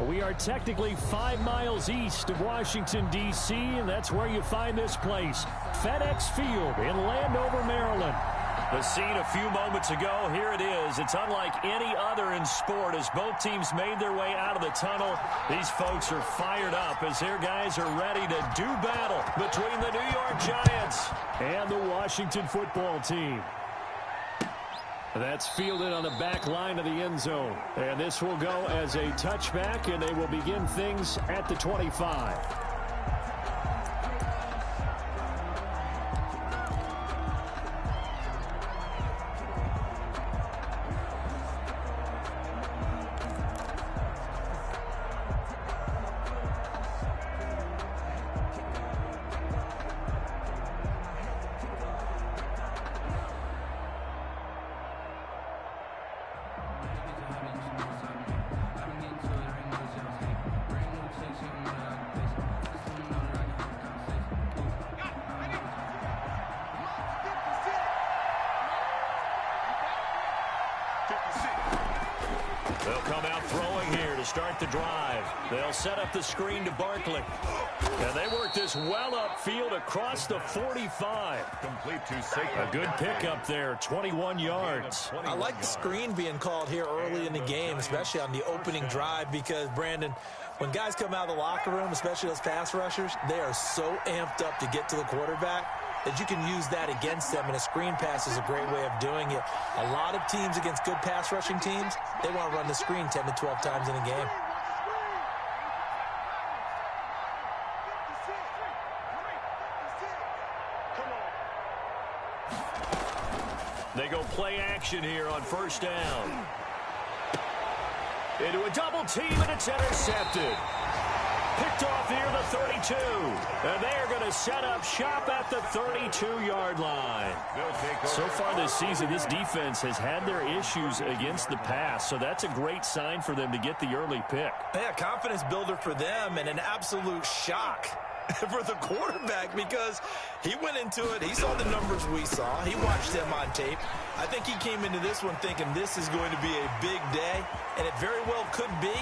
We are technically 5 miles east of Washington, D.C., and that's where you find this place, FedEx Field in Landover, Maryland. The scene a few moments ago, here it is. It's unlike any other in sport as both teams made their way out of the tunnel. These folks are fired up as their guys are ready to do battle between the New York Giants and the Washington football team. That's fielded on the back line of the end zone. And this will go as a touchback, and they will begin things at the 25. They'll come out throwing here to start the drive. They'll set up the screen to Barkley. And they work this well upfield across the 45. Complete to Saquon. A good pickup there, 21 yards. I like the screen being called here early in the game, especially on the opening drive, because, Brandon, when guys come out of the locker room, especially those pass rushers, they are so amped up to get to the quarterback that you can use that against them, and a screen pass is a great way of doing it. A lot of teams against good pass rushing teams, they want to run the screen 10 to 12 times in a game. They go play action here on first down. Into a double team, and it's intercepted. Picked off near the 32. And they are going to set up shop at the 32-yard line. So far this season, this defense has had their issues against the pass, so that's a great sign for them to get the early pick. Yeah, confidence builder for them, and an absolute shock for the quarterback, because he went into it, he saw the numbers we saw, he watched them on tape. I think he came into this one thinking this is going to be a big day, and it very well could be,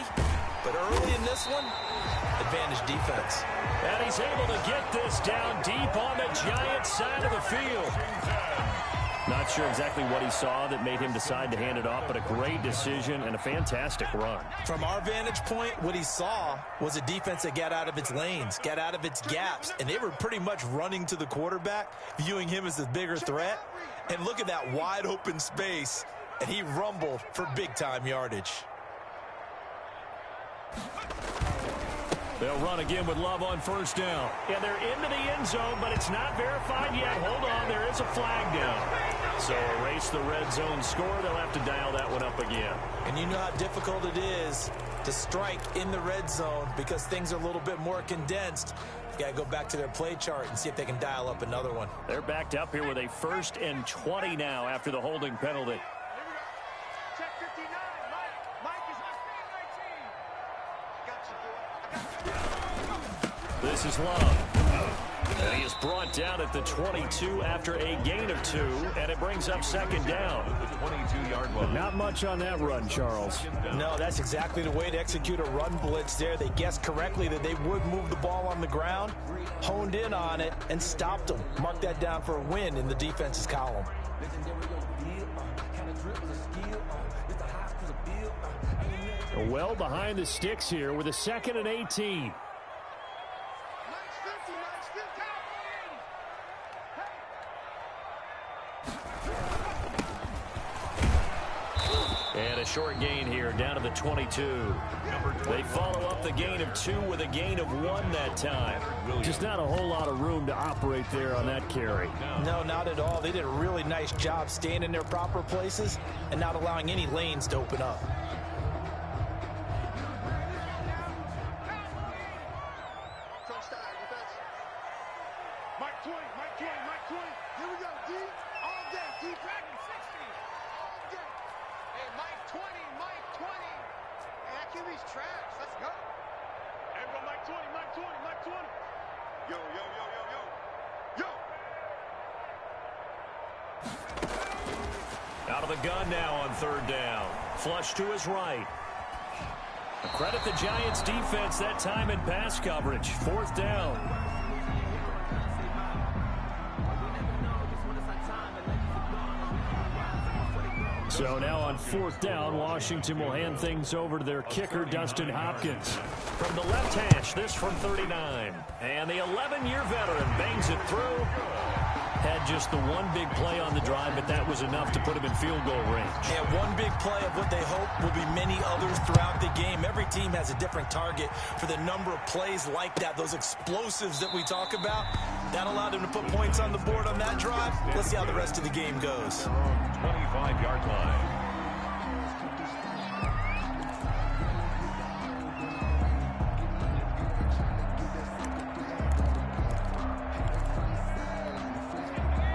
but early in this one, advantage defense. And he's able to get this down deep on the Giants side of the field. Not sure exactly what he saw that made him decide to hand it off, but a great decision and a fantastic run. From our vantage point, what he saw was a defense that got out of its lanes, got out of its gaps, and they were pretty much running to the quarterback, viewing him as the bigger threat. And look at that wide open space, and he rumbled for big-time yardage. They'll run again with Love on first down. And they're into the end zone, but it's not verified yet. Hold on, there is a flag down. So erase the red zone score. They'll have to dial that one up again. And you know how difficult it is to strike in the red zone because things are a little bit more condensed. You got to go back to their play chart and see if they can dial up another one. They're backed up here with a 1st and 20 now after the holding penalty. This is Love. And he is brought down at the 22 after a gain of 2, and it brings up 2nd down. The 22-yard line. Not much on that run, Charles. No, that's exactly the way to execute a run blitz there. They guessed correctly that they would move the ball on the ground, honed in on it, and stopped them. Mark that down for a win in the defense's column. Well behind the sticks here with a 2nd and 18. And a short gain here down to the 22. They follow up the gain of 2 with a gain of 1 that time. Just not a whole lot of room to operate there on that carry. No, not at all. They did a really nice job staying in their proper places and not allowing any lanes to open up. Out of the gun now on 3rd down. Flush to his right. Credit the Giants defense that time in pass coverage. 4th down. So now on 4th down, Washington will hand things over to their kicker, Dustin Hopkins. From the left hash, this from 39. And the 11-year veteran bangs it through. Had just the one big play on the drive, but that was enough to put him in field goal range. And one big play of what they hope will be many others throughout the game. Every team has a different target for the number of plays like that, those explosives that we talk about. That allowed him to put points on the board on that drive. Let's see how the rest of the game goes. 25-yard line.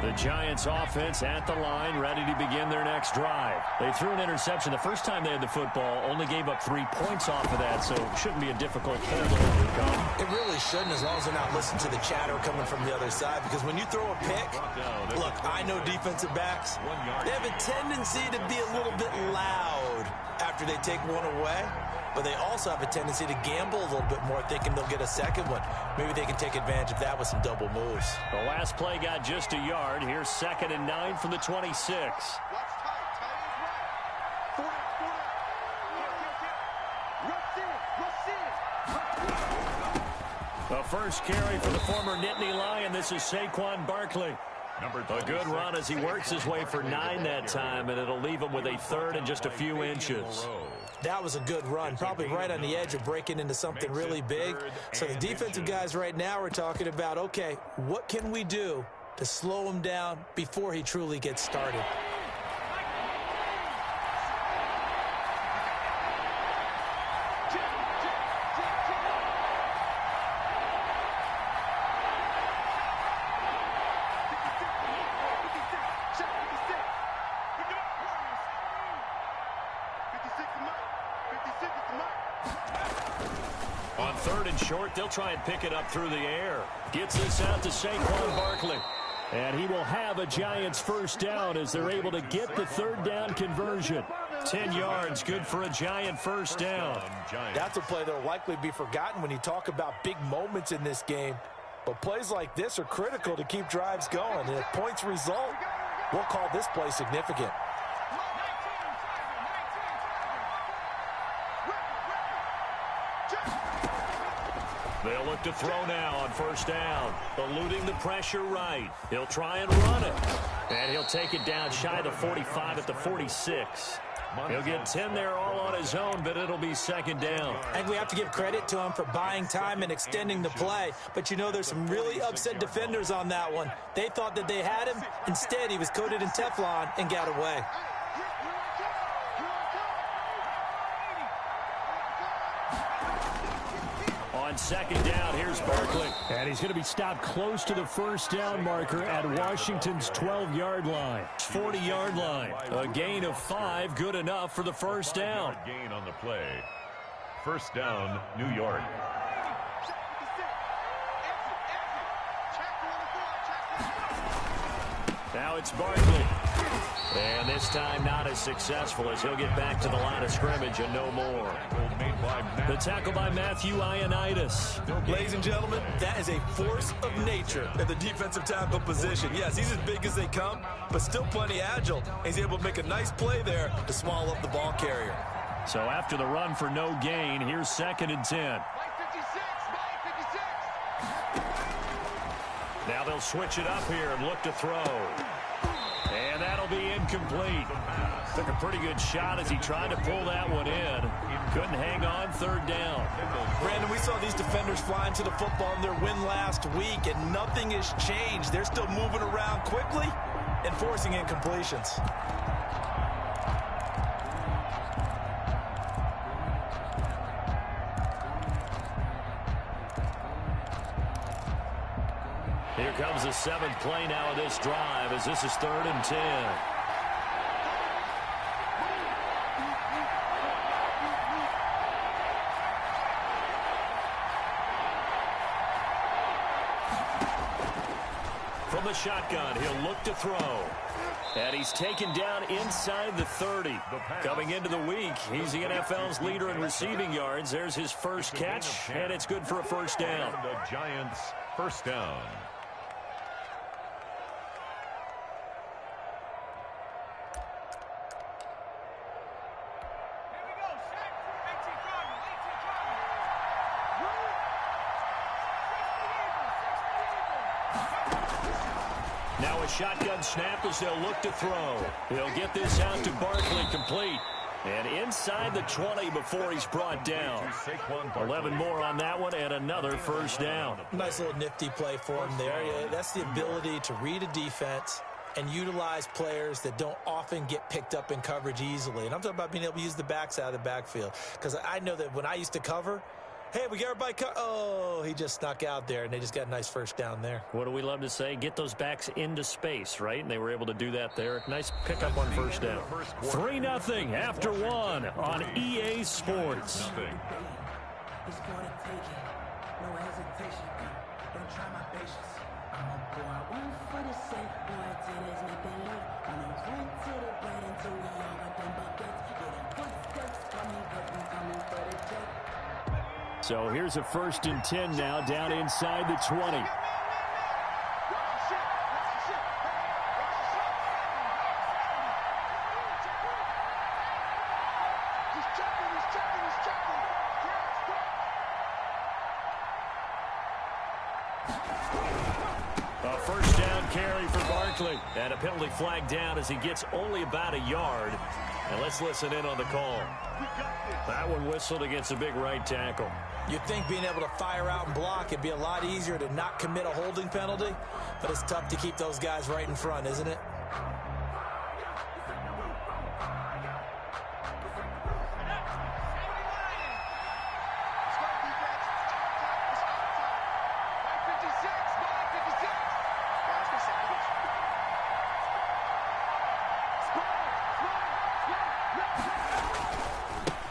The Giants offense at the line, ready to begin their next drive. They threw an interception the first time they had the football, only gave up 3 points off of that, so it shouldn't be a difficult hold to overcome. It really shouldn't, as long as they're not listening to the chatter coming from the other side, because when you throw a pick, look, I know defensive backs, they have a tendency to be a little bit loud after they take one away. But they also have a tendency to gamble a little bit more, thinking they'll get a second one. Maybe they can take advantage of that with some double moves. The last play got just a yard. Here's 2nd and 9 from the 26. The first carry for the former Nittany Lion. This is Saquon Barkley. A good run as he works his way for 9 that time, and it'll leave him with a 3rd and just a few inches. That was a good run, probably right on the edge of breaking into something really big. So the defensive guys right now are talking about, okay, what can we do to slow him down before he truly gets started? On 3rd and short, they'll try and pick it up through the air. Gets this out to Saquon Barkley. And he will have a Giants first down as they're able to get the 3rd down conversion. 10 yards, good for a Giant first down. That's a play that will likely be forgotten when you talk about big moments in this game. But plays like this are critical to keep drives going. And if points result, we'll call this play significant. They'll look to throw now on 1st down. Eluding the pressure right. He'll try and run it. And he'll take it down shy of the 45 at the 46. He'll get 10 there all on his own, but it'll be 2nd down. I think we have to give credit to him for buying time and extending the play. But you know, there's some really upset defenders on that one. They thought that they had him. Instead, he was coated in Teflon and got away. On 2nd down, here's Barkley. And he's going to be stopped close to the 1st down marker at Washington's 12-yard line. 40-yard line. A gain of 5, good enough for the 1st down. Gain on the play. 1st down, New York. Now it's Barkley. And this time not as successful as he'll get back to the line of scrimmage and no more. The tackle by Matthew Ioannidis. Ladies and gentlemen, that is a force of nature at the defensive tackle position. Yes, he's as big as they come, but still plenty agile. He's able to make a nice play there to swallow up the ball carrier. So after the run for no gain, here's 2nd and 10. Now they'll switch it up here and look to throw. And that'll be incomplete. Took a pretty good shot as he tried to pull that one in. Couldn't hang on 3rd down. Brandon, we saw these defenders flying to the football in their win last week, and nothing has changed. They're still moving around quickly and forcing incompletions. Here comes the 7th play now of this drive as this is 3rd and 10. From the shotgun, he'll look to throw. And he's taken down inside the 30. Coming into the week, he's the NFL's leader in receiving yards. There's his first catch, and it's good for a first down. The Giants, first down. Now a shotgun snap as they'll look to throw. He'll get this out to Barkley, complete. And inside the 20 before he's brought down. 11 more on that one and another first down. Nice little nifty play for him there. Yeah, that's the ability to read a defense and utilize players that don't often get picked up in coverage easily. And I'm talking about being able to use the backside of the backfield. Because I know that when I used to cover, hey, we got everybody oh, he just snuck out there, and they just got a nice first down there. What do we love to say? Get those backs into space, right? And they were able to do that there. Nice pickup on first down. 3-0 after one on EA Sports. It's gonna take it, no hesitation. Don't try my patience. I'm a boy, one for the same. Boy, tennis make them live. I'm a run to the bread until we all got them buckets. Get them footsteps coming, coming for the check. So here's a 1st and 10 now, down inside the 20. A first down carry for Barkley. And a penalty flag down as he gets only about a yard. And let's listen in on the call. That one whistled against a big right tackle. You'd think being able to fire out and block, it'd be a lot easier to not commit a holding penalty, but it's tough to keep those guys right in front, isn't it?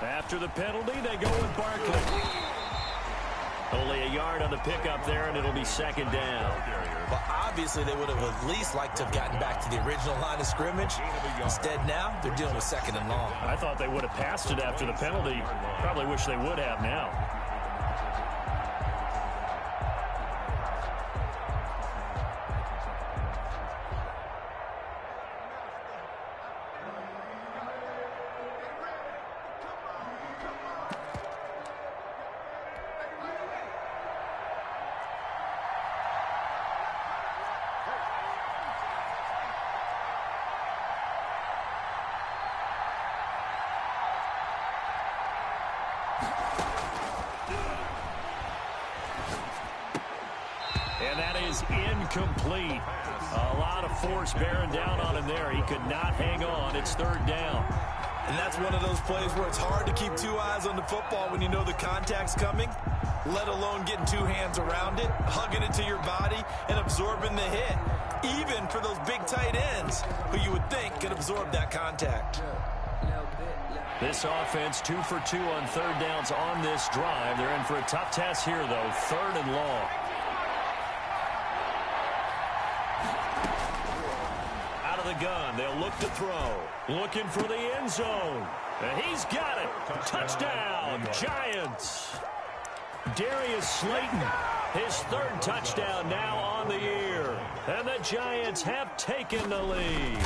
After the penalty, they go with Barkley. Only a yard on the pickup there, and it'll be 2nd down. Well, obviously, they would have at least liked to have gotten back to the original line of scrimmage. Instead, now, they're dealing with 2nd and long. I thought they would have passed it after the penalty. Probably wish they would have now. And that is incomplete. A lot of force bearing down on him there. He could not hang on. It's 3rd down. And that's one of those plays where it's hard to keep 2 eyes on the football when you know the contact's coming, let alone getting 2 hands around it, hugging it to your body, and absorbing the hit, even for those big tight ends who you would think could absorb that contact. This offense 2 for 2 on 3rd downs on this drive. They're in for a tough task here, though, 3rd and long. Out of the gun, they'll look to throw. Looking for the end zone. And he's got it. Touchdown, Giants. Darius Slayton, his 3rd touchdown now on the year. And the Giants have taken the lead.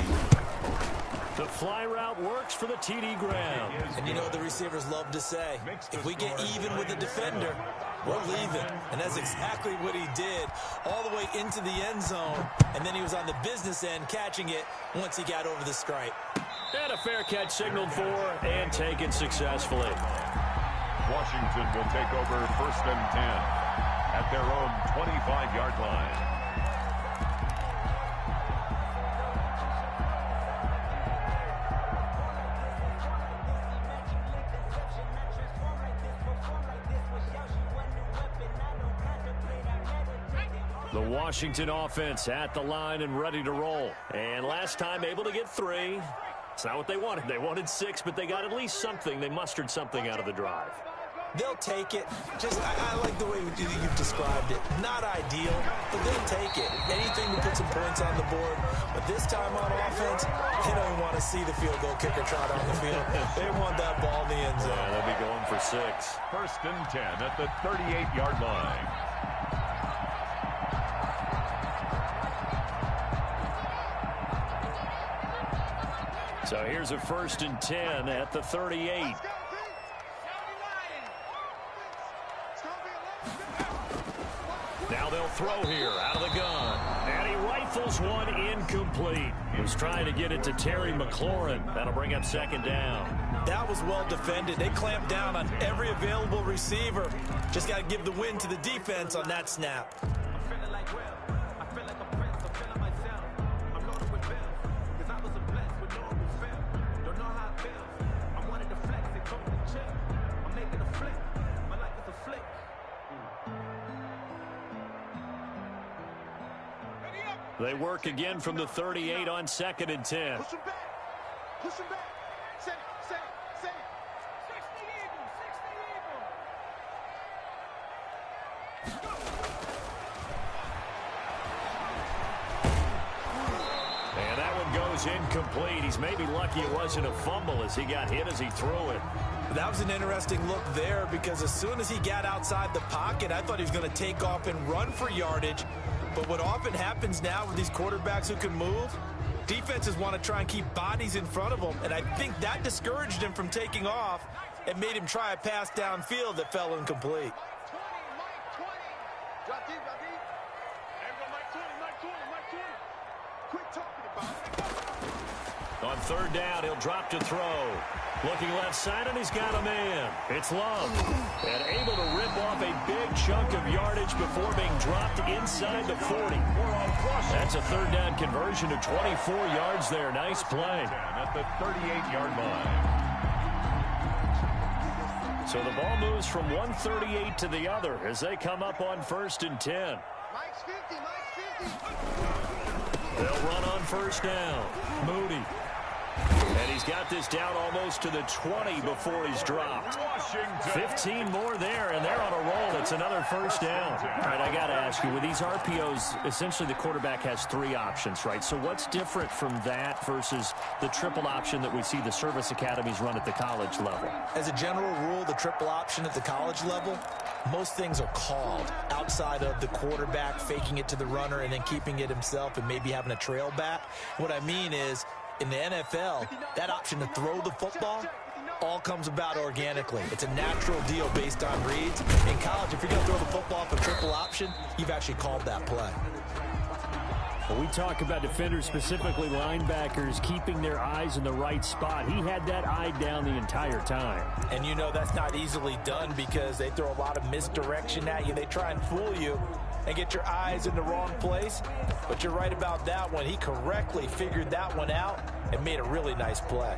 The fly route works for the TD ground. And you know what the receivers love to say? If we get even with the defender, we're leaving. And that's exactly what he did all the way into the end zone. And then he was on the business end catching it once he got over the stripe. And a fair catch signaled for and taken successfully. Washington will take over 1st and 10 at their own 25-yard line. The Washington offense at the line and ready to roll. And last time able to get 3. It's not what they wanted. They wanted 6, but they got at least something. They mustered something out of the drive. They'll take it. Just, I like the way you've described it. Not ideal, but they'll take it. Anything to put some points on the board. But this time on offense, they don't even want to see the field goal kicker trot on the field. They want that ball in the end zone. Yeah, they'll be going for 6. First and 10 at the 38-yard line. So here's a first and 10 at the 38. Now they'll throw here out of the gun. And he rifles one incomplete. He was trying to get it to Terry McLaurin. That'll bring up second down. That was well defended. They clamped down on every available receiver. Just got to give the win to the defense on that snap. They work again from the 38 on second and 10. Push him back. Push him back. Set it. 60 And that one goes incomplete. He's maybe lucky it wasn't a fumble as he got hit as he threw it. That was an interesting look there because as soon as he got outside the pocket, I thought he was going to take off and run for yardage. But what often happens now with these quarterbacks who can move, defenses want to try and keep bodies in front of them. And I think that discouraged him from taking off and made him try a pass downfield that fell incomplete. Drop deep. Mike 20. Quit talking about it. On third down, he'll drop to throw. Looking left side, and he's got a man. It's Love. And able to rip off a big chunk of yardage before being dropped inside the 40. That's a third down conversion to 24 yards there. Nice play. At the 38-yard line. So the ball moves from 138 to the other as they come up on first and 10. Mike's 50. They'll run on first down. Moody. And he's got this down almost to the 20 before he's dropped. 15 more there, and they're on a roll. It's another first down. All right, I got to ask you, with these RPOs, essentially the quarterback has 3 options, right? So what's different from that versus the triple option that we see the service academies run at the college level? As a general rule, the triple option at the college level, most things are called outside of the quarterback faking it to the runner and then keeping it himself and maybe having a trail back. What I mean is, in the NFL, that option to throw the football all comes about organically. It's a natural deal based on reads. In college, if you're going to throw the football off a triple option, you've actually called that play. Well, we talk about defenders, specifically linebackers, keeping their eyes in the right spot. He had that eye down the entire time. And you know that's not easily done because they throw a lot of misdirection at you. They try and fool you and get your eyes in the wrong place. But you're right about that one. He correctly figured that one out and made a really nice play.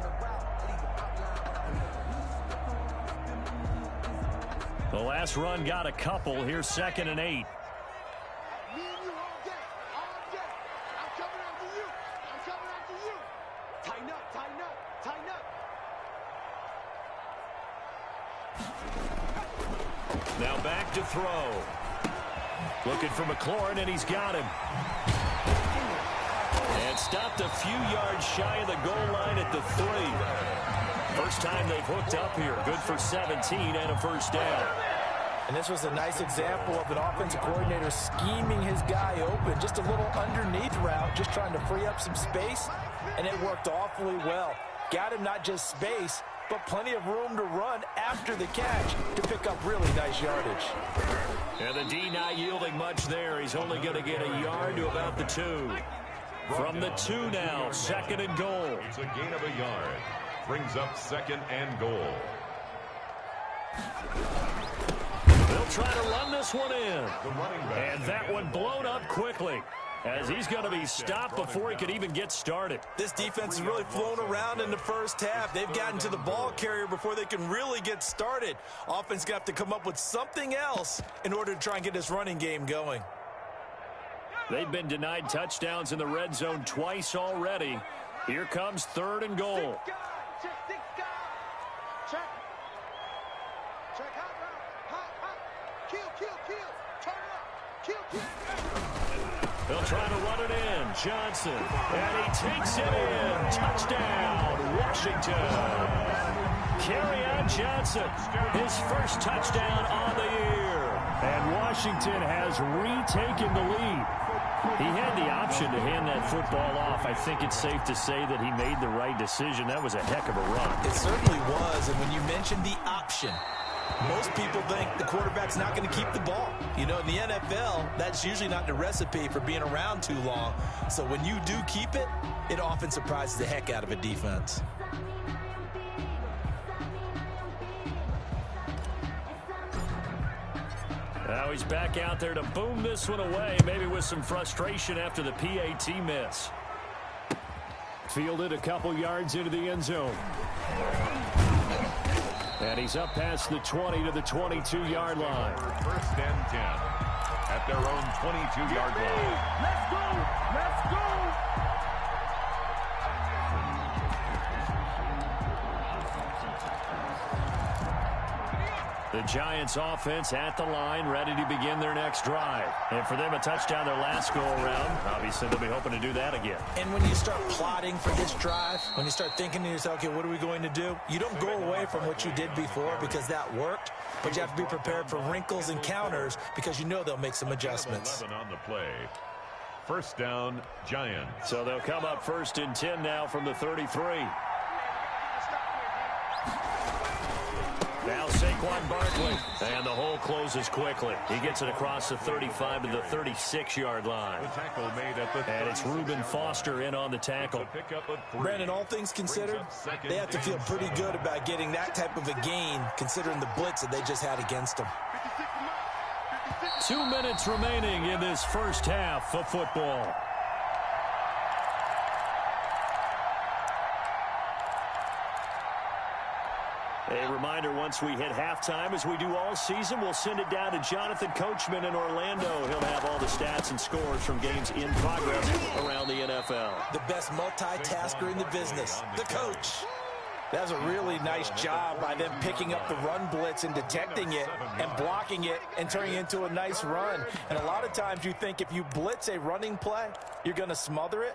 The last run got a couple. Here's second and 8. Me and you all day. I'm coming after you. Tighten up. Now back to throw. Looking for McLaurin, and he's got him. And stopped a few yards shy of the goal line at the 3. First time they've hooked up here. Good for 17 and a first down. And this was a nice example of an offensive coordinator scheming his guy open. Just a little underneath route, just trying to free up some space, and it worked awfully well. Got him not just space, but plenty of room to run after the catch to pick up really nice yardage. And the D not yielding much there. He's only going to get a yard to about the 2. From the 2 now, second and goal. It's a gain of a yard. Brings up second and goal. They'll try to run this one in. And that one blown up quickly, as he's going to be stopped before he could even get started. This defense has really flown around in the first half. They've gotten to the ball carrier before they can really get started. Offense got to come up with something else in order to try and get this running game going. They've been denied touchdowns in the red zone twice already. Here comes third and goal. Check hot route. Hot. Kill. Turn it up. Kill. They'll try to run it in. Johnson. And he takes it in. Touchdown, Washington. Kerryon Johnson, his first touchdown on the year. And Washington has retaken the lead. He had the option to hand that football off. I think it's safe to say that he made the right decision. That was a heck of a run. It certainly was. And when you mentioned the option, most people think the quarterback's not going to keep the ball. You know, in the NFL, that's usually not the recipe for being around too long. So when you do keep it, it often surprises the heck out of a defense. Now he's back out there to boom this one away, maybe with some frustration after the PAT miss. Fielded a couple yards into the end zone. And he's up past the 20 to the 22-yard line. First and 10 at their own 22-yard line. Let's go. The Giants offense at the line, ready to begin their next drive. And for them, a touchdown their last go-around. Obviously, they'll be hoping to do that again. And when you start plotting for this drive, when you start thinking to yourself, okay, what are we going to do? You don't go away from what you did before because that worked, but you have to be prepared for wrinkles and counters because you know they'll make some adjustments. 11 on the play. First down, Giants. So they'll come up first and 10 now from the 33. Now Saquon Barkley, and the hole closes quickly. He gets it across the 35 to the 36-yard line. The tackle made at the And it's Reuben Foster in on the tackle. Brandon, all things considered, they have to feel pretty good about getting that type of a gain considering the blitz that they just had against them. 2 minutes remaining in this first half of football. A reminder, once we hit halftime, as we do all season, we'll send it down to Jonathan Coachman in Orlando. He'll have all the stats and scores from games in progress around the NFL. The best multitasker in the business, the coach. That was a really nice job by them picking up the run blitz and detecting it and blocking it and turning it into a nice run. And a lot of times you think if you blitz a running play, you're going to smother it.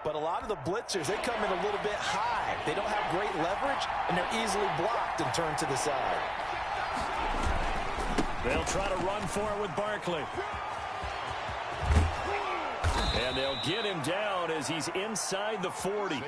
But a lot of the blitzers, they come in a little bit high. They don't have great leverage, and they're easily blocked and turned to the side. They'll try to run for it with Barkley. And they'll get him down as he's inside the 40.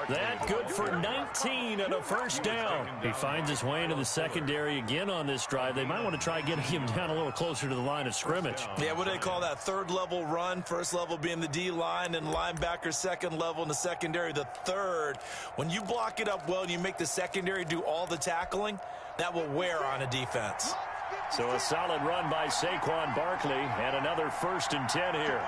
That good for 19 and a first down. He finds his way into the secondary again on this drive. They might want to try getting him down a little closer to the line of scrimmage. Yeah, what do they call that? Third level run. First level being the D-line and linebacker. Second level in the secondary, the third. When you block it up well and you make the secondary do all the tackling, that will wear on a defense. So a solid run by Saquon Barkley and another first and 10 here.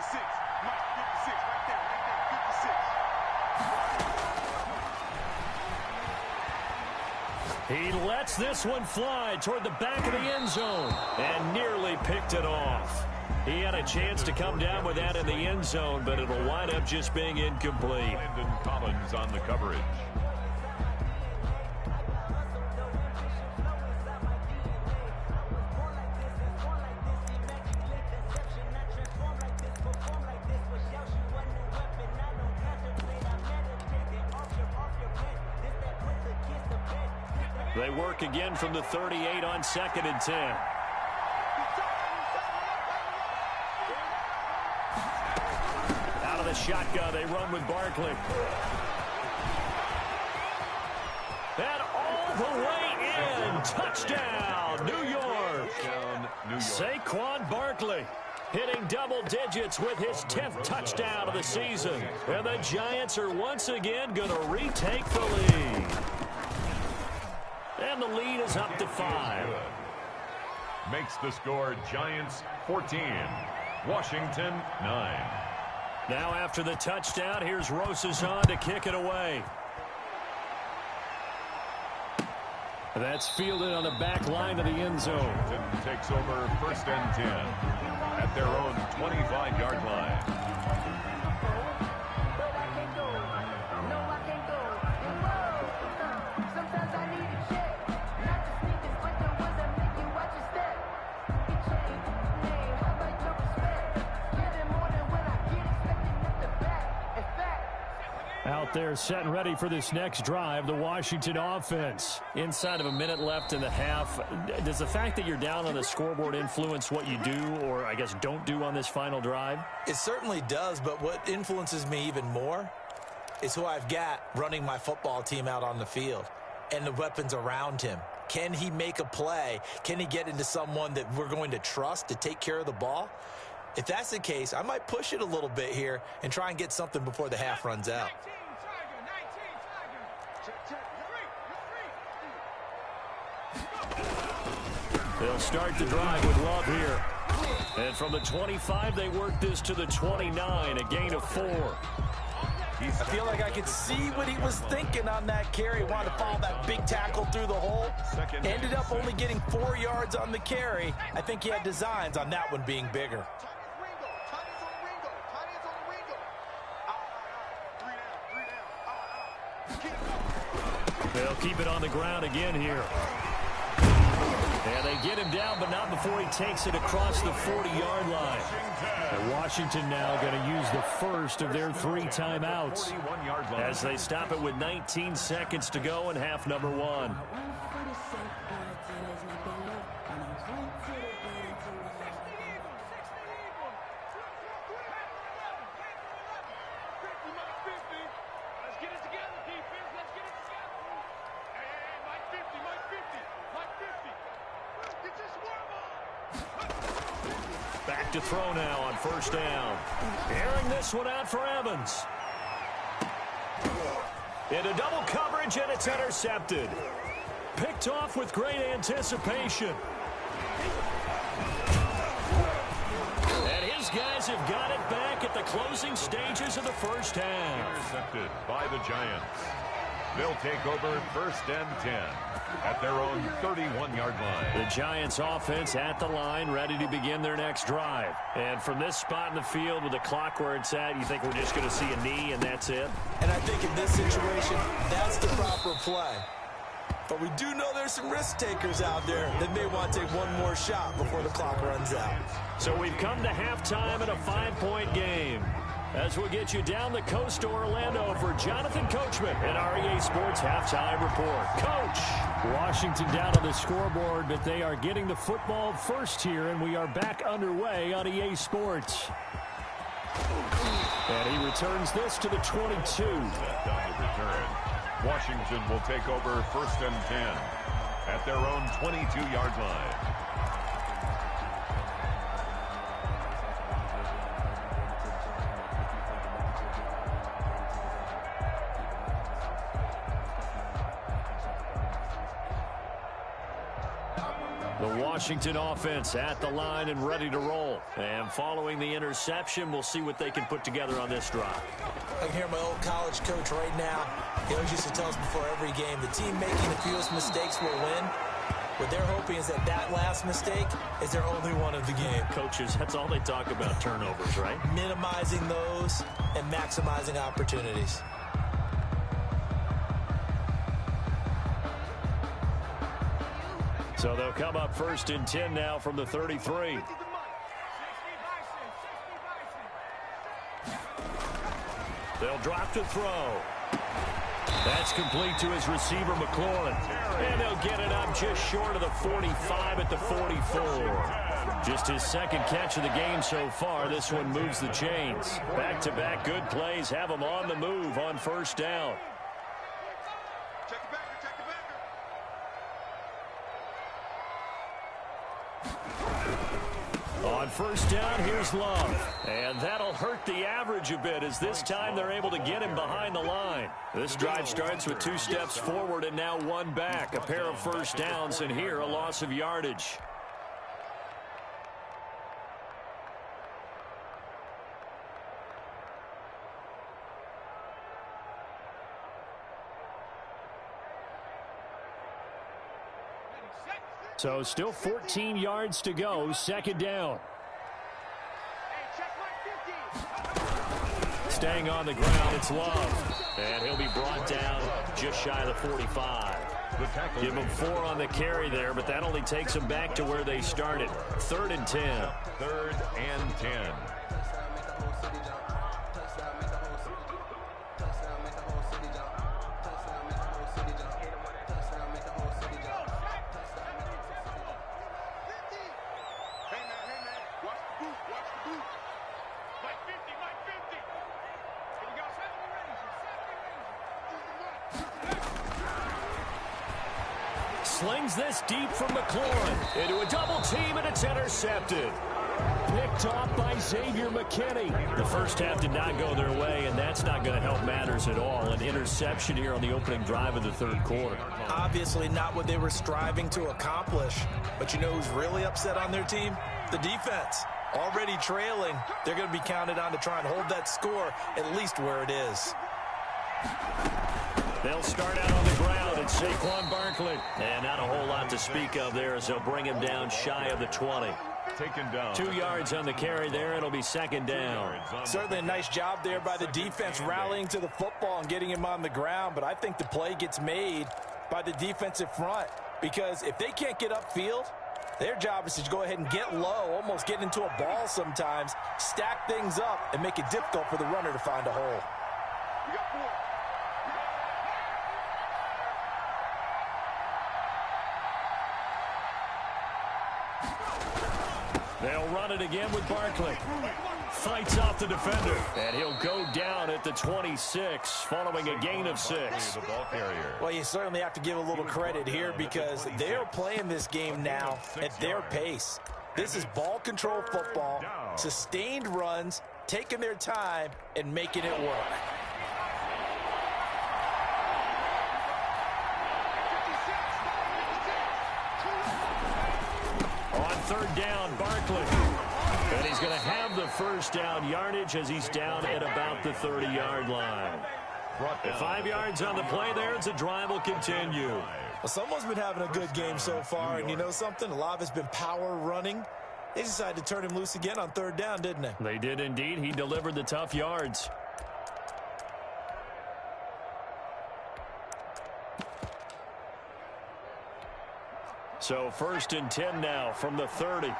He lets this one fly toward the back of the end zone and nearly picked it off. He had a chance to come down with that in the end zone, but it'll wind up just being incomplete. Landon Collins on the coverage. They work again from the 38 on 2nd and 10. Out of the shotgun, they run with Barkley. And all the way in. Touchdown, New York. Saquon Barkley hitting double digits with his 10th touchdown of the season. And the Giants are once again going to retake the lead. And the lead is up to 5. Makes the score Giants 14, Washington 9. Now after the touchdown, here's Rosazon to kick it away. That's fielded on the back line of the end zone. Washington takes over first and 10 at their own 25-yard line. out there set and ready for this next drive, the Washington offense. Inside of a minute left in the half, does the fact that you're down on the scoreboard influence what you do, or I guess don't do on this final drive? It certainly does, but what influences me even more is who I've got running my football team out on the field and the weapons around him. Can he make a play? Can he get into someone that we're going to trust to take care of the ball? If that's the case, I might push it a little bit here and try and get something before the half runs out. They'll start the drive with Love here. And from the 25, they work this to the 29, a gain of 4. I feel like I could see what he was thinking on that carry. Wanted to follow that big tackle through the hole. Ended up only getting 4 yards on the carry. I think he had designs on that one being bigger. They'll keep it on the ground again here. And they get him down, but not before he takes it across the 40-yard line. And Washington now going to use the first of their 3 timeouts as they stop it with 19 seconds to go in half number 1. Back to throw now on first down. Airing this one out for Evans. Into double coverage, and it's intercepted. Picked off with great anticipation. And his guys have got it back at the closing stages of the first half. Intercepted by the Giants. They'll take over first and 10 at their own 31-yard line. The Giants offense at the line, ready to begin their next drive. And from this spot in the field with the clock where it's at, you think we're just going to see a knee and that's it? And I think in this situation, that's the proper play. But we do know there's some risk takers out there that may want to take one more shot before the clock runs out. So we've come to halftime in a 5-point game. As we'll get you down the coast to Orlando for Jonathan Coachman and our EA Sports Halftime Report. Coach! Washington down on the scoreboard, but they are getting the football first here, and we are back underway on EA Sports. And he returns this to the 22. Down the return. Washington will take over first and 10 at their own 22-yard line. The Washington offense at the line and ready to roll. And following the interception, we'll see what they can put together on this drive. I can hear my old college coach right now. He always used to tell us before every game, the team making the fewest mistakes will win. What they're hoping is that that last mistake is their only one of the game. Coaches, that's all they talk about, turnovers, right? Minimizing those and maximizing opportunities. So they'll come up first and 10 now from the 33. They'll drop to throw. That's complete to his receiver, McLaurin. And they'll get it up just short of the 45 at the 44. Just his second catch of the game so far. This one moves the chains. Back-to-back good plays have him on the move on first down. On first down, here's Love. And that'll hurt the average a bit as this time they're able to get him behind the line. This drive starts with 2 steps forward and now 1 back. A pair of first downs, and here a loss of yardage. So still 14 yards to go, second down. Staying on the ground, it's Love. And he'll be brought down just shy of the 45. Give him 4 on the carry there, but that only takes him back to where they started. 3rd and 10. 3rd and 10. Slings this deep from McLaurin into a double team, and it's intercepted. Picked off by Xavier McKinney. The first half did not go their way, and that's not going to help matters at all. An interception here on the opening drive of the third quarter. Obviously not what they were striving to accomplish. But you know who's really upset on their team? The defense. Already trailing, they're going to be counted on to try and hold that score at least where it is. They'll start out on the ground. It's Saquon Barkley. And not a whole lot to speak of there as they'll bring him down shy of the 20. Taken down. 2 yards on the carry there. It'll be second down. Certainly a nice job there by the defense rallying to the football and getting him on the ground. But I think the play gets made by the defensive front. Because if they can't get upfield, their job is to go ahead and get low, almost get into a ball sometimes, stack things up, and make it difficult for the runner to find a hole. You got 4. They'll run it again with Barkley. Fights off the defender. And he'll go down at the 26 following a gain of 6. The ball carrier. Well, you certainly have to give a little credit here because they're playing this game now at their pace. This is ball control football, sustained runs, taking their time, and making it work. On third down, Barkley. And he's going to have the first down yardage as he's down at about the 30-yard line. 5 yards on the play there as the drive will continue. Well, someone's been having a good game so far, and you know something? A lot of it's been power running. They decided to turn him loose again on third down, didn't they? They did indeed. He delivered the tough yards. So first and 10 now from the 30. 56.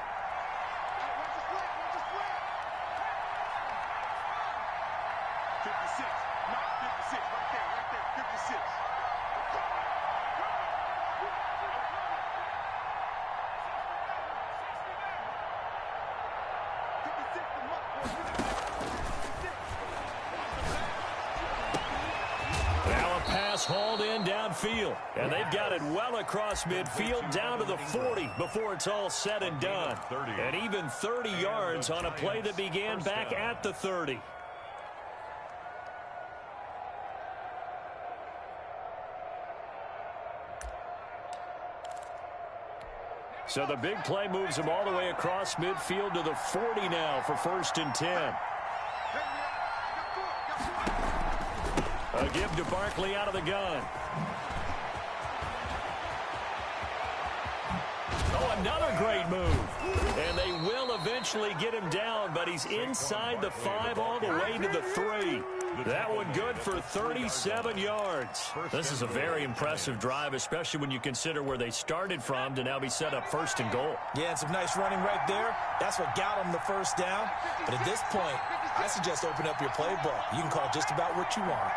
Now a pass hauled in downfield. And they've got it well across midfield down to the 40 before it's all said and done. And even 30 yards on a play that began back at the 30. So the big play moves him all the way across midfield to the 40 now for first and 10. A give to Barkley out of the gun. Oh, another great move. And they will eventually get him down, but he's inside the 5 all the way to the 3. That one good for 37 yards. This is a very impressive drive, especially when you consider where they started from to now be set up first and goal. Yeah, and some nice running right there. That's what got them the first down. But at this point, I suggest open up your playbook. You can call just about what you want.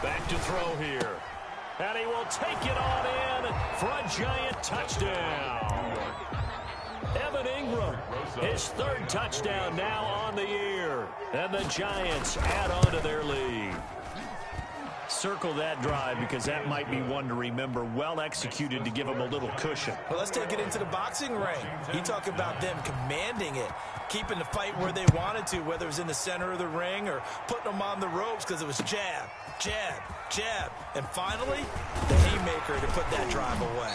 Back to throw here. And he will take it on in for a giant touchdown. Evan Ingram, his third touchdown now on the year. And the Giants add on to their lead. Circle that drive because that might be one to remember. Well executed to give them a little cushion. Well, let's take it into the boxing ring. You talk about them commanding it, keeping the fight where they wanted to, whether it was in the center of the ring or putting them on the ropes because it was jab, jab, jab. And finally, the haymaker to put that drive away.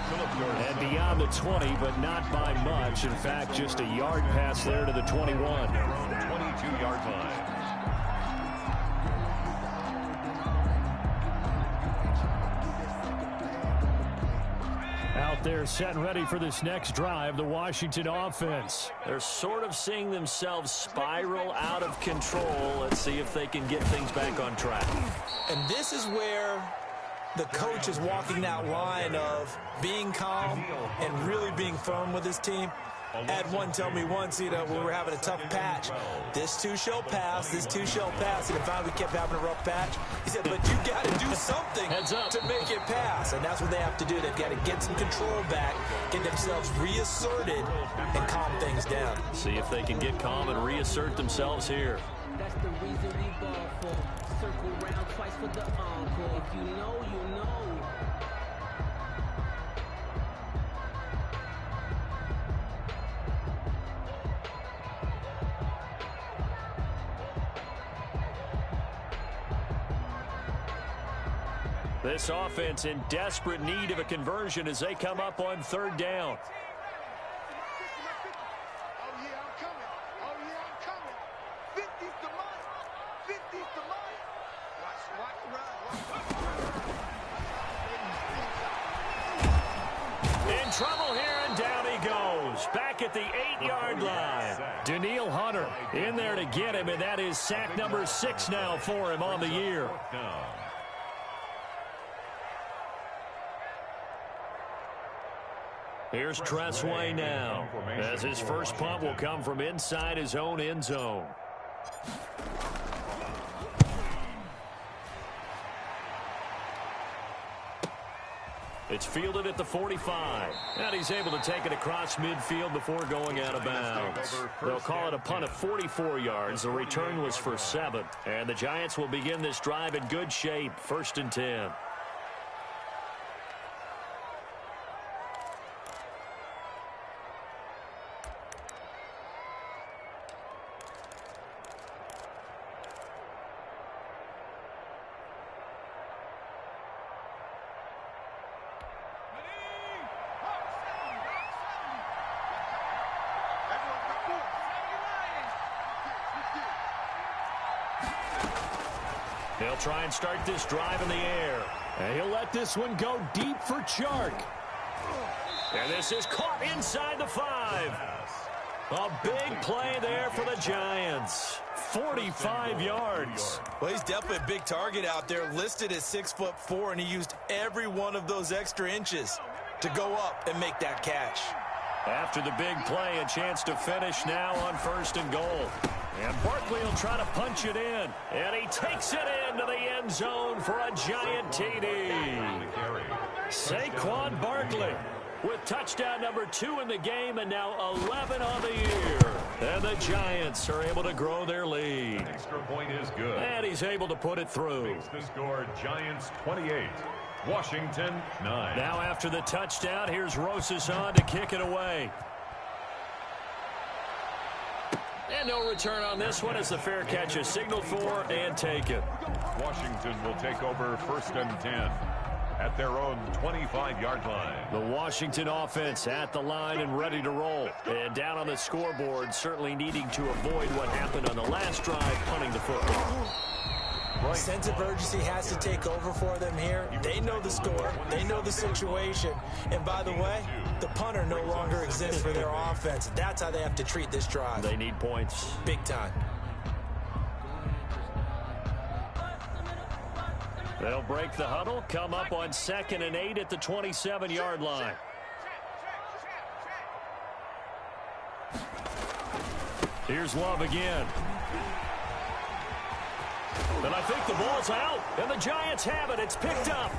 And beyond the 20, but not by much. In fact, just a yard pass there to the 21. 22-yard line. Out there set and ready for this next drive, the Washington offense. They're sort of seeing themselves spiral out of control. Let's see if they can get things back on track. And this is where the coach is walking that line of being calm and really being firm with his team. Had one tell me once, you know, when we were having a tough patch, this too shall pass, this too shall pass. And finally we kept having a rough patch. He said, but you got to do something to make it pass. And that's what they have to do. They've got to get some control back, get themselves reasserted, and calm things down. See if they can get calm and reassert themselves here. That's the reason we ball for. Circle round twice for the encore. If you know, you know. This offense in desperate need of a conversion as they come up on third down. Oh, yeah, I'm coming. Oh, yeah, I'm coming. 50's the money. 50's the money. Watch, run. In trouble here, and down he goes. Back at the 8-yard line. Daniil Hunter in there to get him, and that is sack number 6 now for him on the year. Here's Tressway now, as his first punt will come from inside his own end zone. It's fielded at the 45, and he's able to take it across midfield before going out of bounds. They'll call it a punt of 44 yards. The return was for 7, and the Giants will begin this drive in good shape, 1st and 10. They'll try and start this drive in the air. And he'll let this one go deep for Chark. And this is caught inside the 5. A big play there for the Giants. 45 yards. Well, he's definitely a big target out there, listed at 6'4", and he used every one of those extra inches to go up and make that catch. After the big play, a chance to finish now on 1st and goal. And Barkley will try to punch it in. And he takes it into the end zone for a Giant TD. Saquon Barkley with touchdown number 2 in the game and now 11 on the year. And the Giants are able to grow their lead. Extra point is good. And he's able to put it through. Makes the score Giants 28. Washington 9. Now after the touchdown, here's Rosas on to kick it away. And no return on this one as the fair catch is signaled for and taken. Washington will take over 1st and 10 at their own 25-yard line. The Washington offense at the line and ready to roll. And down on the scoreboard, certainly needing to avoid what happened on the last drive, punting the football. Sense of urgency has to take over for them here. They know the score. They know the situation. And by the way, the punter no longer exists for their offense. That's how they have to treat this drive. They need points. Big time. They'll break the huddle, come up on 2nd and 8 at the 27-yard line. Here's Love again. And I think the ball's out, and the Giants have it. It's picked up.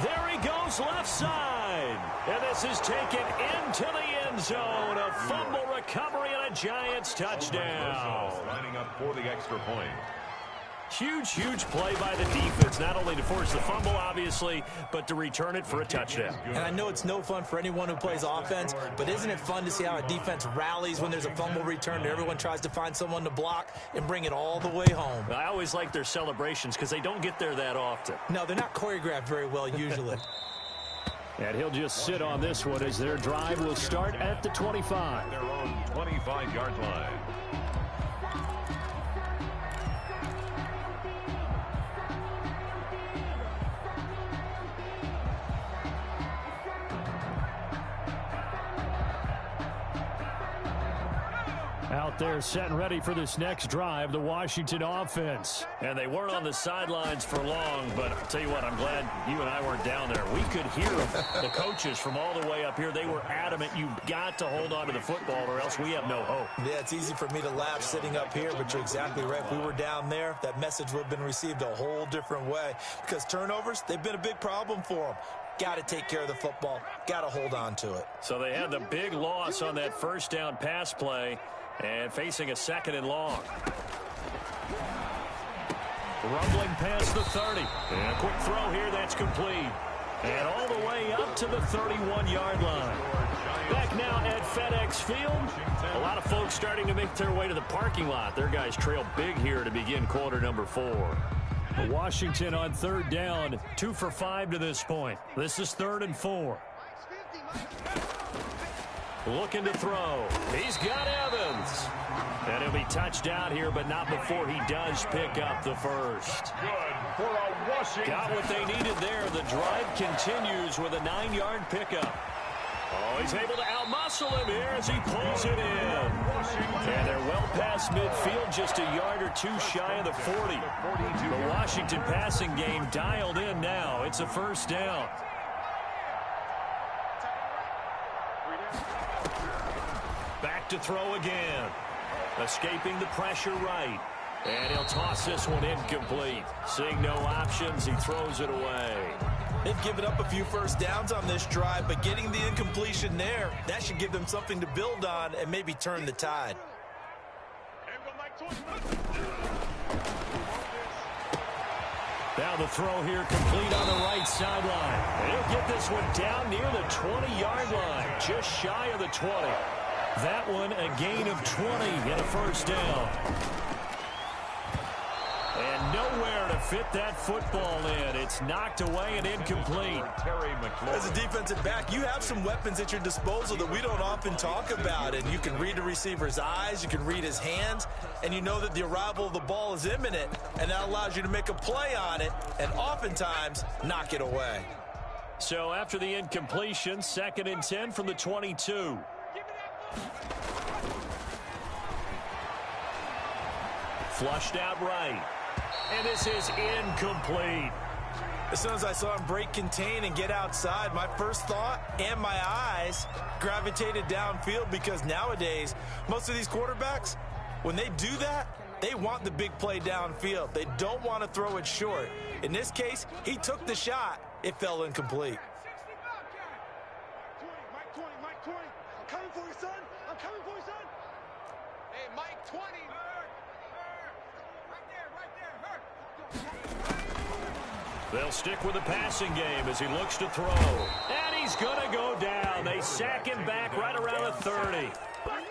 There he goes left side. And this is taken into the end zone. A fumble recovery and a Giants touchdown. Lining up for the extra point. Huge, huge play by the defense, not only to force the fumble, obviously, but to return it for a touchdown. And I know it's no fun for anyone who plays offense, but isn't it fun to see how a defense rallies when there's a fumble return and everyone tries to find someone to block and bring it all the way home? I always like their celebrations because they don't get there that often. No, they're not choreographed very well usually. And he'll just sit on this one as their drive will start at the 25. Their own 25-yard line. Out there set and ready for this next drive, the Washington offense. And they weren't on the sidelines for long, but I'll tell you what, I'm glad you and I weren't down there. We could hear the coaches from all the way up here. They were adamant, you've got to hold on to the football or else we have no hope. Yeah, it's easy for me to laugh sitting up here, but you're exactly right. If we were down there, that message would have been received a whole different way. Because turnovers, they've been a big problem for them. Got to take care of the football. Got to hold on to it. So they had the big loss on that first down pass play. And facing a 2nd and long. Rumbling past the 30. And a quick throw here that's complete. And all the way up to the 31-yard line. Back now at FedEx Field. A lot of folks starting to make their way to the parking lot. Their guys trail big here to begin quarter number 4. Washington on third down, 2 for 5 to this point. This is 3rd and 4. Looking to throw. He's got Evans. And he'll be touched out here, but not before he does pick up the first. Good for a Washington. Got what they needed there. The drive continues with a 9-yard pickup. Oh, he's able to outmuscle him here as he pulls it in. And they're well past midfield, just a yard or two shy of the 40. The Washington passing game dialed in now. It's a first down. Back to throw again. Escaping the pressure right. And he'll toss this one incomplete. Seeing no options, he throws it away. They've given up a few first downs on this drive, but getting the incompletion there, that should give them something to build on and maybe turn the tide. Now the throw here complete on the right sideline. And he'll get this one down near the 20-yard line, just shy of the 20. That one a gain of 20 and a first down. And nowhere to fit that football in. It's knocked away and incomplete. As a defensive back, you have some weapons at your disposal that we don't often talk about. And you can read the receiver's eyes, you can read his hands, and you know that the arrival of the ball is imminent, and that allows you to make a play on it and oftentimes knock it away. So after the incompletion, 2nd and 10 from the 22. Flushed out right. And this is incomplete. As soon as I saw him break contain and get outside, my first thought and my eyes gravitated downfield, because nowadays, most of these quarterbacks, when they do that, they want the big play downfield. They don't want to throw it short. In this case, he took the shot. It fell incomplete. Mike 20. I'm coming for you, son. I'm coming for you, son. Hey, Mike 20. They'll stick with the passing game as he looks to throw. And he's going to go down. They sack him back right around the 30.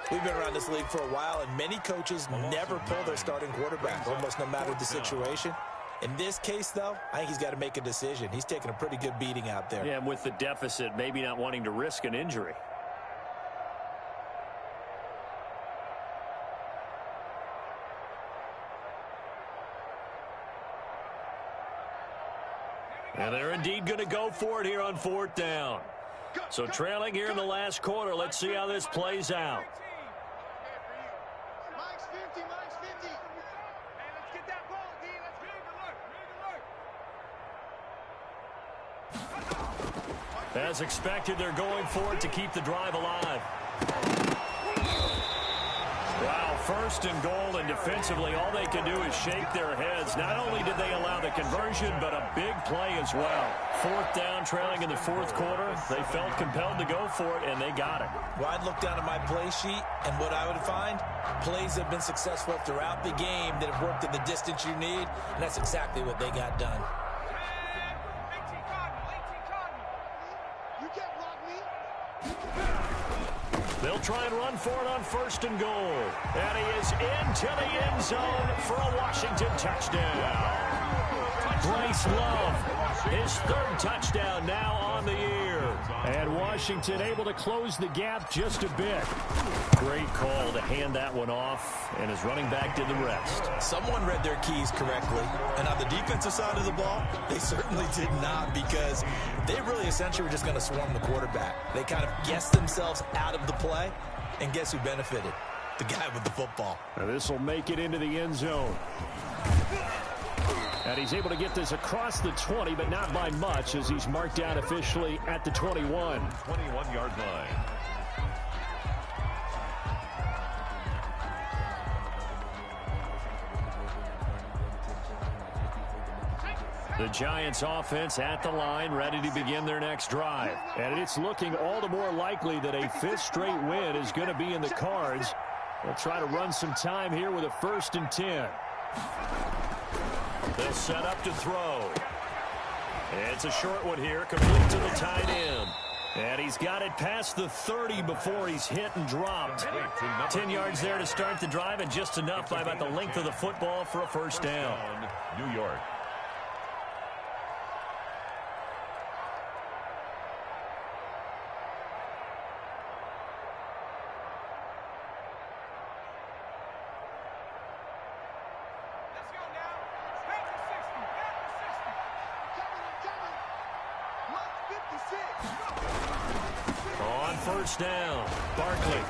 We've been around this league for a while, and many coaches never pull their starting quarterback, almost no matter the situation. In this case, though, I think he's got to make a decision. He's taking a pretty good beating out there. Yeah, and with the deficit, maybe not wanting to risk an injury. And they're indeed going to go for it here on 4th down. So trailing here in the last quarter. Let's see how this plays out. Mike's 50. Hey, let's get that ball, D. Let's get As expected, they're going for it to keep the drive alive. Wow, 1st and goal, and defensively, all they can do is shake their heads. Not only did they allow the conversion, but a big play as well. 4th down, trailing in the 4th quarter. They felt compelled to go for it, and they got it. Well, I'd look down at my play sheet, and what I would find, plays have been successful throughout the game that have worked at the distance you need, and that's exactly what they got done. You can't block me. They'll try and run for it on 1st and goal. And he is into the end zone for a Washington touchdown. Bryce Love, his 3rd touchdown now on the year. And Washington able to close the gap just a bit. Great call to hand that one off, and his running back did the rest. Someone read their keys correctly, and on the defensive side of the ball, they certainly did not, because they really essentially were just going to swarm the quarterback. They kind of guessed themselves out of the play, and guess who benefited? The guy with the football. Now this will make it into the end zone. And he's able to get this across the 20, but not by much, as he's marked out officially at the 21. 21-yard line. The Giants offense at the line, ready to begin their next drive. And it's looking all the more likely that a 5th straight win is going to be in the cards. They'll try to run some time here with a 1st and 10. They'll set up to throw. It's a short one here, complete to the tight end. And he's got it past the 30 before he's hit and dropped. 10 yards there to start the drive, and just enough by about the length of the football for a first down. New York. On first down, Barkley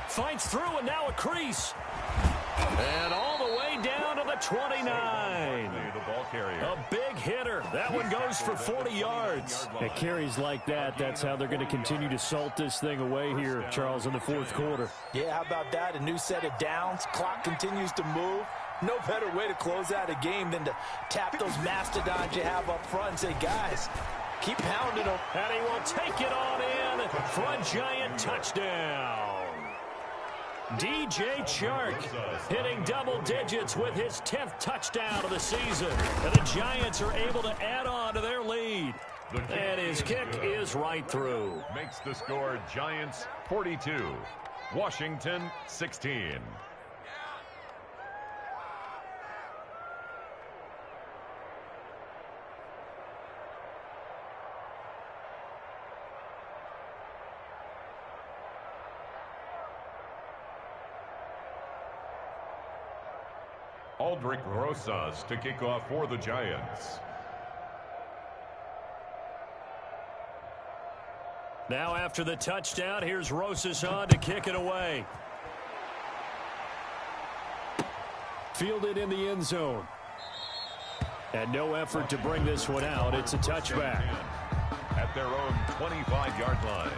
fights through, and now a crease. And all the way down to the 29. The ball carrier. A big hitter. That one goes for 40 yards. At carries like that, that's how they're going to continue to salt this thing away here, Charles, in the fourth quarter. Yeah, how about that? A new set of downs. Clock continues to move. No better way to close out a game than to tap those mastodons you have up front and say, guys, keep pounding them. And he will take it on in for a giant touchdown. DJ Chark hitting double digits with his 10th touchdown of the season. And the Giants are able to add on to their lead. And his kick is right through. Makes the score Giants 42, Washington 16. Aldrich Rosas to kick off for the Giants. Now after the touchdown, here's Rosas on to kick it away. Fielded in the end zone. And no effort to bring this one out. It's a touchback. At their own 25-yard line.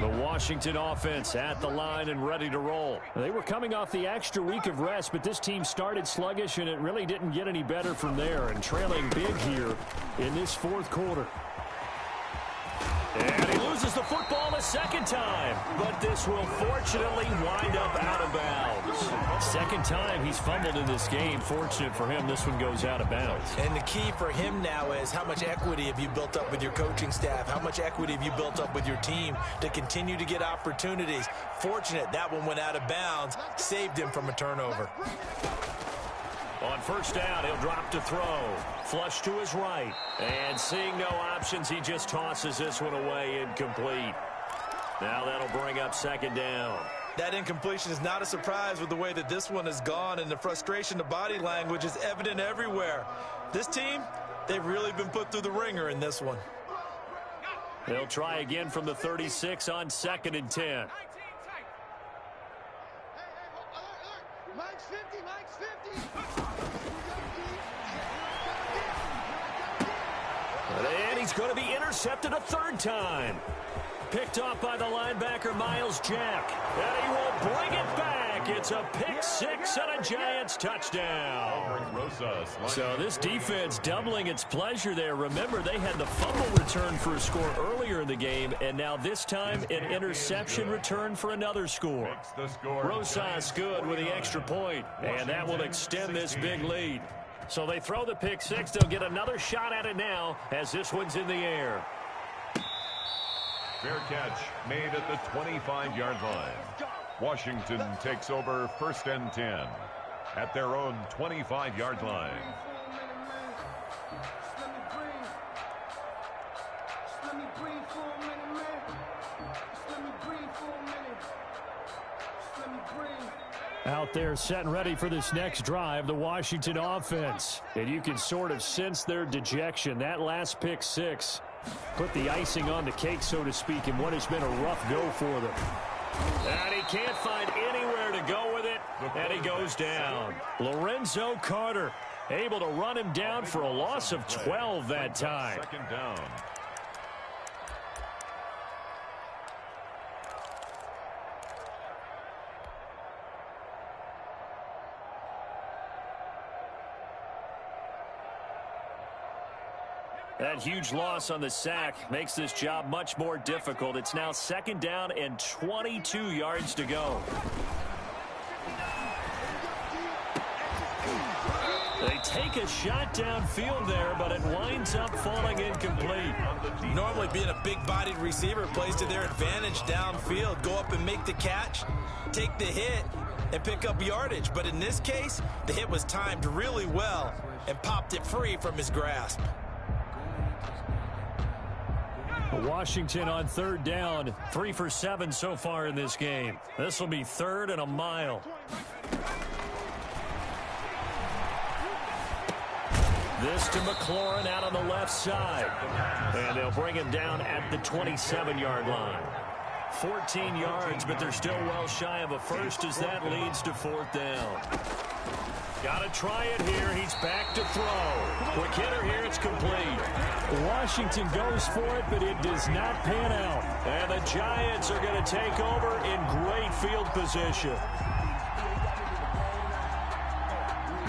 The Washington offense at the line and ready to roll. They were coming off the extra week of rest, but this team started sluggish, and it really didn't get any better from there, and trailing big here in this fourth quarter. And he loses the football a second time, but this will fortunately wind up out of bounds. Second time he's fumbled in this game. Fortunate for him, this one goes out of bounds. And the key for him now is how much equity have you built up with your coaching staff? How much equity have you built up with your team to continue to get opportunities? Fortunate that one went out of bounds, saved him from a turnover. On first down, he'll drop to throw. Flush to his right. And seeing no options, he just tosses this one away, incomplete. Now that'll bring up second down. That incompletion is not a surprise with the way that this one has gone, and the frustration of body language is evident everywhere. This team, they've really been put through the ringer in this one. They'll try again from the 36 on 2nd and 10. Mike's 50, Mike's 50. And he's going to be intercepted a third time. Picked off by the linebacker, Miles Jack. And he will bring it back. It's a pick six and a Giants touchdown. So this defense doubling its pleasure there. Remember, they had the fumble return for a score earlier in the game, and now this time an interception return for another score. Rosas good with the extra point, and that will extend this big lead. So they throw the pick six. They'll get another shot at it now as this one's in the air. Fair catch made at the 25-yard line. Washington takes over 1st and 10 at their own 25-yard line. Out there set and ready for this next drive, the Washington offense. And you can sort of sense their dejection. That last pick six put the icing on the cake, so to speak, in what has been a rough go for them. And he can't find anywhere to go with it, and he goes down. Lorenzo Carter able to run him down for a loss of 12 that time. Second down. That huge loss on the sack makes this job much more difficult. It's now 2nd down and 22 yards to go. They take a shot downfield there, but it winds up falling incomplete. Normally being a big-bodied receiver plays to their advantage downfield. Go up and make the catch, take the hit, and pick up yardage. But in this case, the hit was timed really well and popped it free from his grasp. Washington on 3rd down, 3 for 7 so far in this game. This will be 3rd and a mile. This to McLaurin out on the left side. And they'll bring him down at the 27-yard line. 14 yards, but they're still well shy of a first as that leads to 4th down. Got to try it here. He's back to throw. Quick hitter here. It's complete. Washington goes for it, but it does not pan out. And the Giants are going to take over in great field position.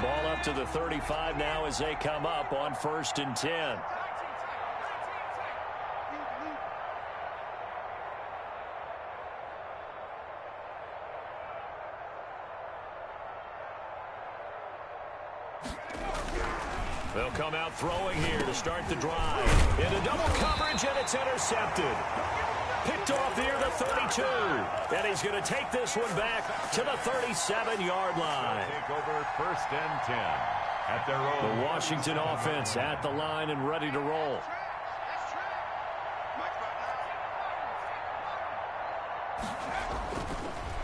Ball up to the 35 now as they come up on 1st and 10. They'll come out throwing here to start the drive. Into double coverage, and it's intercepted. Picked off near the 32. And he's going to take this one back to the 37-yard line. Take over 1st and 10 at their own. The Washington offense at the line and ready to roll.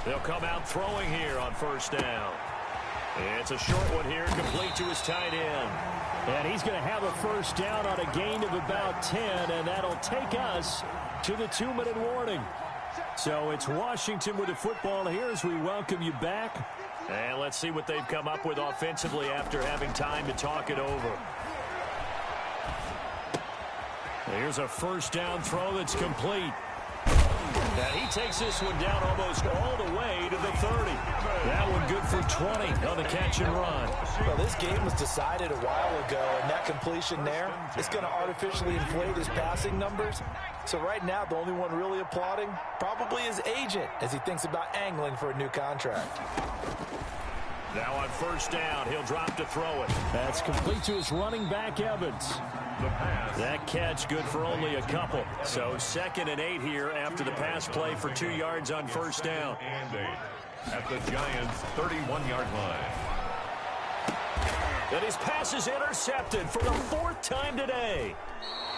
They'll come out throwing here on 1st down. It's a short one here, complete to his tight end. And he's going to have a 1st down on a gain of about 10, and that'll take us to the 2-minute warning. So it's Washington with the football here as we welcome you back. And let's see what they've come up with offensively after having time to talk it over. Here's a 1st down throw that's complete. And he takes this one down almost all the way to the 30. That one good for 20 on the catch and run. Well, this game was decided a while ago, and that completion there is going to artificially inflate his passing numbers. So right now, the only one really applauding probably his agent as he thinks about angling for a new contract. Now on 1st down, he'll drop to throw it. That's complete to his running back, Evans. That catch good for only a couple. So 2nd and 8 here after the pass play for 2 yards on 1st down. And 8 at the Giants' 31-yard line. And his pass is intercepted for the 4th time today.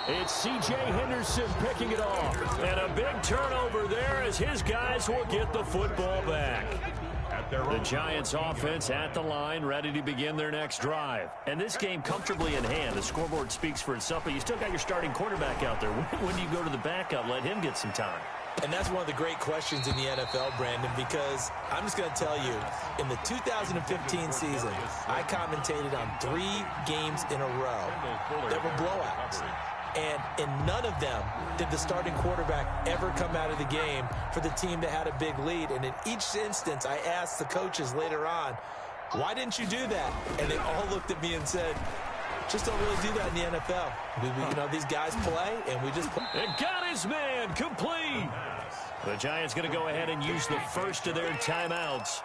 It's C.J. Henderson picking it off. And a big turnover there as his guys will get the football back. The Giants offense at the line, ready to begin their next drive. And this game comfortably in hand. The scoreboard speaks for itself, but you still got your starting quarterback out there. When do you go to the backup? Let him get some time. And that's one of the great questions in the NFL, Brandon, because I'm just going to tell you, in the 2015 season, I commentated on 3 games in a row that were blowouts. And in none of them did the starting quarterback ever come out of the game for the team that had a big lead. And in each instance, I asked the coaches later on, why didn't you do that? And they all looked at me and said, just don't really do that in the NFL. You know, these guys play, and we just play. And got his man complete. The Giants going to go ahead and use the first of their timeouts.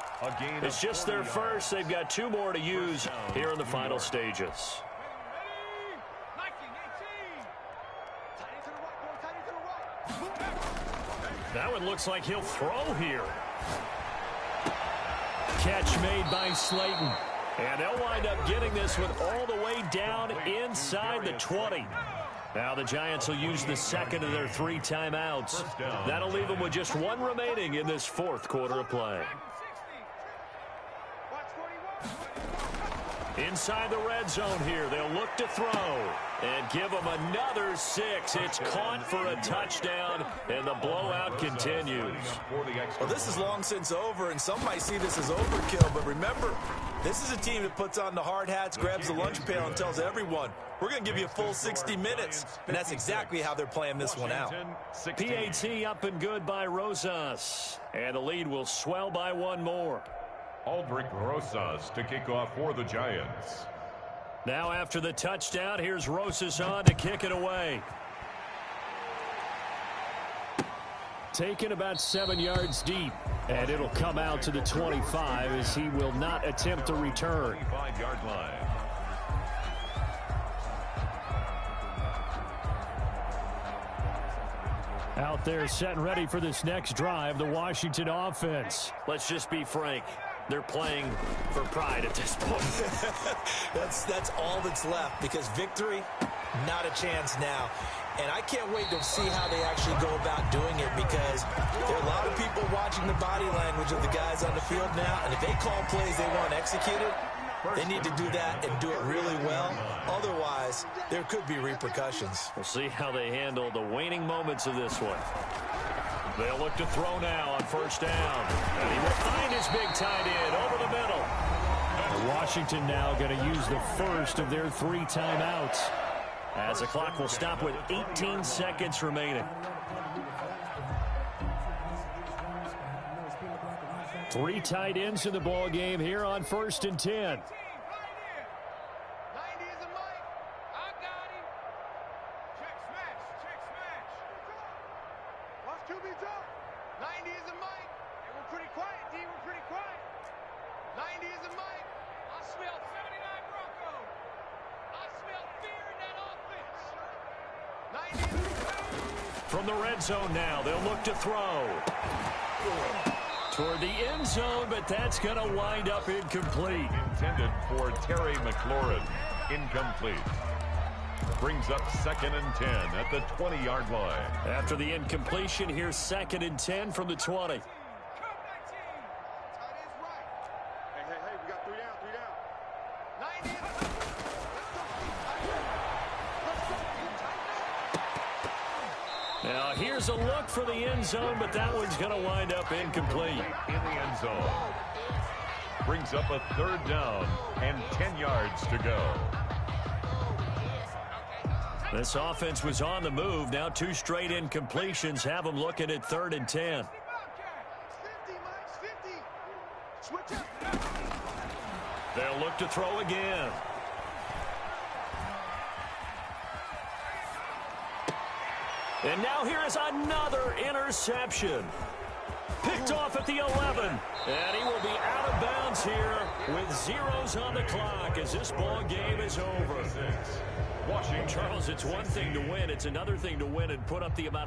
It's just their first. They've got 2 more to use here in the final stages. That one looks like he'll throw here. Catch made by Slayton. And they'll wind up getting this one all the way down inside the 20. Now the Giants will use the 2nd of their 3 timeouts. That'll leave them with just 1 remaining in this 4th quarter of play. Inside the red zone here, they'll look to throw and give them another 6. It's caught for a touchdown, and the blowout continues. Well, this is long since over, and some might see this as overkill, but remember, this is a team that puts on the hard hats, grabs the lunch pail, and tells everyone, we're going to give you a full 60 minutes, and that's exactly how they're playing this one out. PAT up and good by Rosas, and the lead will swell by 1 more. Aldrich Rosas to kick off for the Giants. Now after the touchdown, here's Rosas on to kick it away. Taken about 7 yards deep, and it'll come out to the 25 as he will not attempt a return. 25-yard line. Out there set and ready for this next drive, the Washington offense. Let's just be frank. They're playing for pride at this point. That's all that's left, because victory, not a chance now. And I can't wait to see how they actually go about doing it, because there are a lot of people watching the body language of the guys on the field now, and if they call plays they want executed, they need to do that and do it really well. Otherwise, there could be repercussions. We'll see how they handle the waning moments of this one. They'll look to throw now on first down. And he will find his big tight end over the middle. And Washington now going to use the first of their 3 timeouts, as the clock will stop with 18 seconds remaining. 3 tight ends in the ball game here on 1st and 10. From the red zone now, they'll look to throw toward the end zone, but that's going to wind up incomplete. Intended for Terry McLaurin. Incomplete. Brings up 2nd and 10 at the 20-yard line. After the incompletion, here's 2nd and 10 from the 20. Hey, we got 3 down. 90. Now here's a look for the end zone, but that one's going to wind up incomplete. In the end zone. Brings up a 3rd down and 10 yards to go. This offense was on the move. Now 2 straight incompletions have them looking at 3rd and 10. 50. Switch up. They'll look to throw again. And now here is another interception. Picked off at the 11. And he will be out of bounds here with zeros on the clock as this ball game is over. Washington. Charles, it's one thing to win. It's another thing to win and put up the amount of